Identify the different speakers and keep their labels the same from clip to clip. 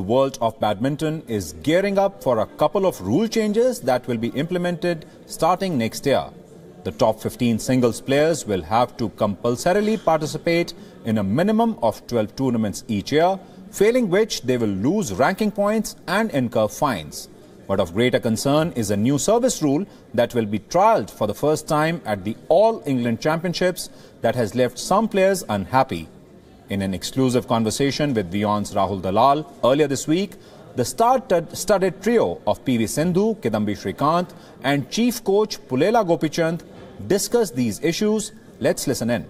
Speaker 1: The world of badminton is gearing up for a couple of rule changes that will be implemented starting next year. The top 15 singles players will have to compulsorily participate in a minimum of 12 tournaments each year, failing which they will lose ranking points and incur fines. But of greater concern is a new service rule that will be trialled for the first time at the All England Championships that has left some players unhappy. In an exclusive conversation with WION's Rahul Dalal earlier this week, the star-studded trio of PV Sindhu, Kidambi Shrikant and Chief Coach Pulela Gopichand discussed these issues. Let's listen in.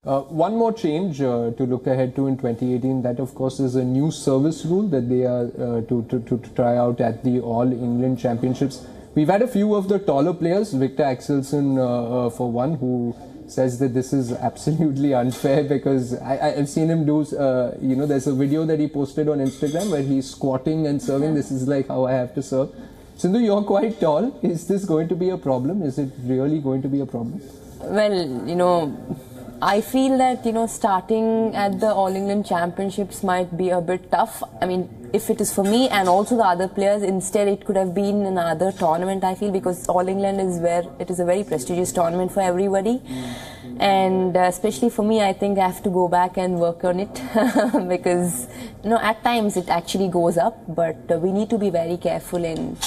Speaker 2: One more change to look ahead to in 2018, that of course is a new service rule that they are to try out at the All England Championships. We've had a few of the taller players, Victor Axelsen for one, who says that this is absolutely unfair because I've seen him do, there's a video that he posted on Instagram where he's squatting and serving. This is like how I have to serve. Sindhu, you're quite tall. Is this going to be a problem? Is it really going to be a problem?
Speaker 3: Well, I feel that, starting at the All England Championships might be a bit tough. I mean, if it is for me and also the other players, instead it could have been another tournament, I feel, because All England is where it is a very prestigious tournament for everybody. And especially for me, I think I have to go back and work on it because, at times it actually goes up, but we need to be very careful and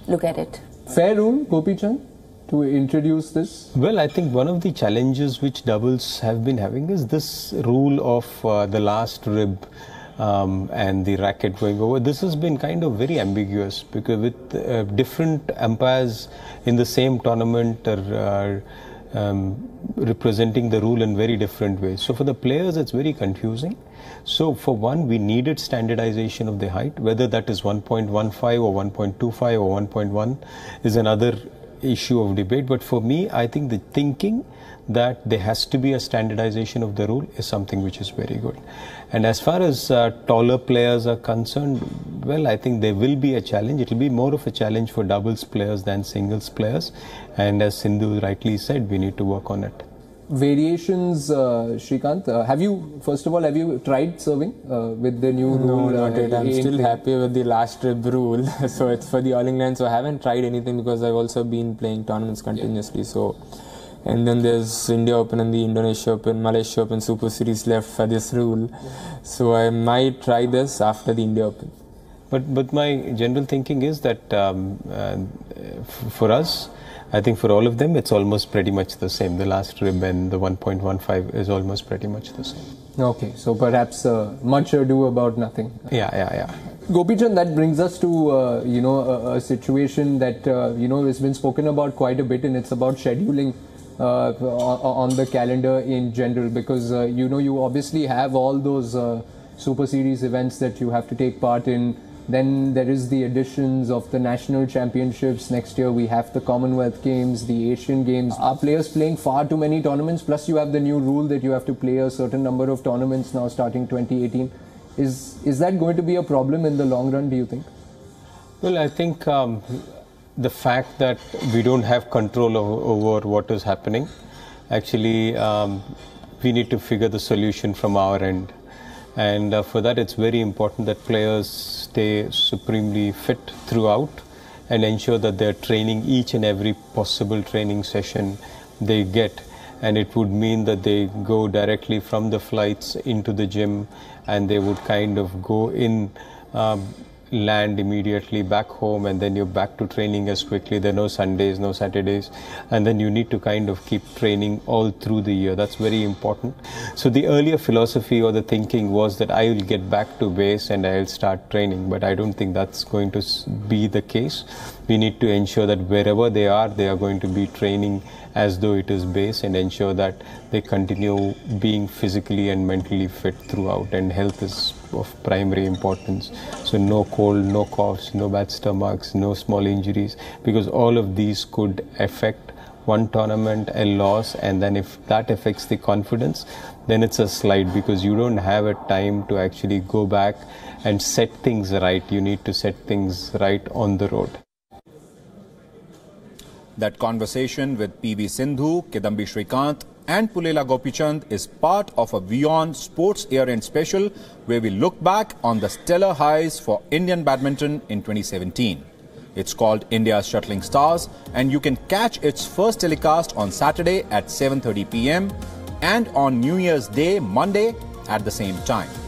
Speaker 3: look at it.
Speaker 2: Fair rule, Gopichand, to introduce this?
Speaker 4: Well, I think one of the challenges which doubles have been having is this rule of the last rib and the racket going over. This has been kind of very ambiguous because with different umpires in the same tournament are representing the rule in very different ways. So for the players, it's very confusing. So for one, we needed standardization of the height, whether that is 1.15 or 1.25 or 1.1 is another issue of debate. But for me, I think the thinking that there has to be a standardization of the rule is something which is very good. And as far as taller players are concerned, well, I think there will be a challenge. It will be more of a challenge for doubles players than singles players. And as Sindhu rightly said, we need to work on it.
Speaker 2: Variations, Shrikant, first of all, have you tried serving with the new rule?
Speaker 5: No, not yet. I'm still happy with the last rib rule. So it's for the All England. So I haven't tried anything because I've also been playing tournaments continuously. So, and then there's India Open and the Indonesia Open, Malaysia Open Super Series left for this rule. So I might try this after the India Open.
Speaker 4: But my general thinking is that for us, I think for all of them, it's almost pretty much the same. The last rib and the 1.15 is almost pretty much the same.
Speaker 2: Okay, so perhaps much ado about nothing.
Speaker 4: Yeah.
Speaker 2: Gopichand, that brings us to, a situation that, has been spoken about quite a bit, and it's about scheduling on the calendar in general, because, you obviously have all those Super Series events that you have to take part in. Then there is the additions of the national championships. Next year we have the Commonwealth Games, the Asian Games. Are players playing far too many tournaments? Plus you have the new rule that you have to play a certain number of tournaments now starting 2018. Is that going to be a problem in the long run, do you think?
Speaker 4: Well, I think the fact that we don't have control over what is happening, actually we need to figure the solution from our end. And for that, it's very important that players stay supremely fit throughout and ensure that they're training each and every possible training session they get. And it would mean that they go directly from the flights into the gym and they would kind of go in, land immediately back home, and then you're back to training as quickly. There are no Sundays, no Saturdays, and then you need to kind of keep training all through the year. That's very important. So the earlier philosophy or the thinking was that I will get back to base and I'll start training, but I don't think that's going to be the case. We need to ensure that wherever they are going to be training as though it is base, and ensure that they continue being physically and mentally fit throughout, and health is of primary importance. So no cold, no coughs, no bad stomachs, no small injuries, because all of these could affect one tournament, a loss, and then if that affects the confidence, then it's a slide, because you don't have a time to actually go back and set things right. You need to set things right on the road.
Speaker 1: That conversation with PV Sindhu, Kidambi Shrikant and Pulela Gopichand is part of a WION Sports Year-End Special where we look back on the stellar highs for Indian badminton in 2017. It's called India's Shuttling Stars, and you can catch its first telecast on Saturday at 7:30 p.m. and on New Year's Day, Monday, at the same time.